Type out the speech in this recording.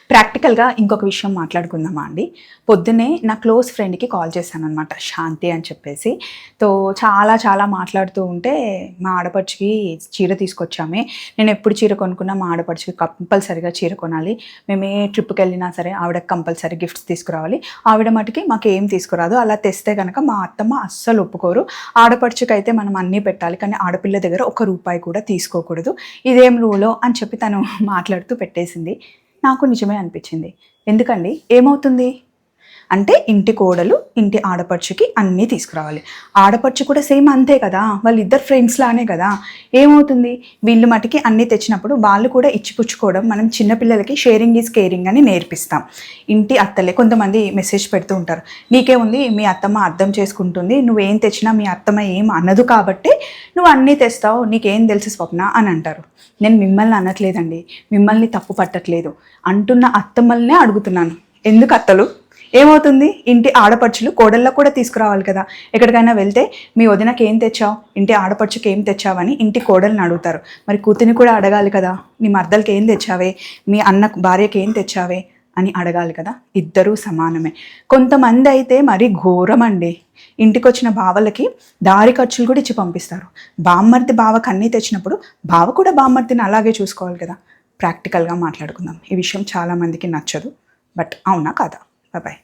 ప్రాక్టికల్గా ఇంకొక విషయం మాట్లాడుకుందామా అండి. పొద్దున్నే నా క్లోజ్ ఫ్రెండ్కి కాల్ చేశాను అనమాట, శాంతి అని చెప్పేసి. చాలా మాట్లాడుతూ ఉంటే మా ఆడపడుచుకి చీర తీసుకొచ్చామే, నేను ఎప్పుడు చీర కొనుక్కున్నా మా ఆడపడుచుకి కంపల్సరీగా చీర కొనాలి, మేము ఏ ట్రిప్కి వెళ్ళినా సరే ఆవిడకి కంపల్సరీ గిఫ్ట్స్ తీసుకురావాలి, ఆవిడ మటుకి మాకు ఏం తీసుకురాదు, అలా తెస్తే కనుక మా అత్తమ్మ అస్సలు ఒప్పుకోరు, ఆడపడుచుకి అయితే మనం అన్నీ పెట్టాలి కానీ ఆడపిల్ల దగ్గర ₹1 కూడా తీసుకోకూడదు, ఇదేం రూలో అని చెప్పి తను మాట్లాడుతూ పెట్టేసింది. నాకు నిజమే అనిపించింది. ఎందుకండి, ఏమవుతుంది అంటే ఇంటి కోడలు ఇంటి ఆడపడుచుకి అన్నీ తీసుకురావాలి, ఆడపడుచు కూడా సేమ్ అంతే కదా, వాళ్ళిద్దరు ఫ్రెండ్స్ లానే కదా. ఏమవుతుంది, వీళ్ళు మటుకి అన్నీ తెచ్చినప్పుడు వాళ్ళు కూడా ఇచ్చిపుచ్చుకోవడం, మనం చిన్నపిల్లలకి షేరింగ్ ఈజ్ కేరింగ్ అని నేర్పిస్తాం. ఇంటి అత్తలే కొంతమంది మెసేజ్ పెడుతూ ఉంటారు, నీకేముంది మీ అత్తమ్మ అర్థం చేసుకుంటుంది, నువ్వేం తెచ్చినా మీ అత్తమ్మ ఏం అనదు కాబట్టి నువ్వు అన్నీ తెస్తావు, నీకేం తెలుసు స్వప్న అని అంటారు. నేను మిమ్మల్ని అనట్లేదండి, మిమ్మల్ని తప్పు పట్టట్లేదు, అంటున్న అత్తమ్మల్నే అడుగుతున్నాను. ఎందుకు అత్తలు, ఏమవుతుంది, ఇంటి ఆడపడుచులు కోడళ్ళకు కూడా తీసుకురావాలి కదా. ఎక్కడికైనా వెళ్తే మీ వదినకి ఏం తెచ్చావు, ఇంటి ఆడపడుచుకి ఏం తెచ్చావని ఇంటి కోడల్ని అడుగుతారు. మరి కూతుని కూడా అడగాలి కదా, నీ మర్దలకి ఏం తెచ్చావే, మీ అన్న భార్యకి ఏం తెచ్చావే అని అడగాలి కదా. ఇద్దరూ సమానమే. కొంతమంది అయితే మరి ఘోరం అండి, ఇంటికి వచ్చిన బావలకి దారి ఖర్చులు కూడా ఇచ్చి పంపిస్తారు. బామ్మర్ది బావకు అన్నీ తెచ్చినప్పుడు బావ కూడా బామ్మర్దిని అలాగే చూసుకోవాలి కదా. ప్రాక్టికల్గా మాట్లాడుకుందాం. ఈ విషయం చాలామందికి నచ్చదు, బట్ అవునా కాదా. బాయ్.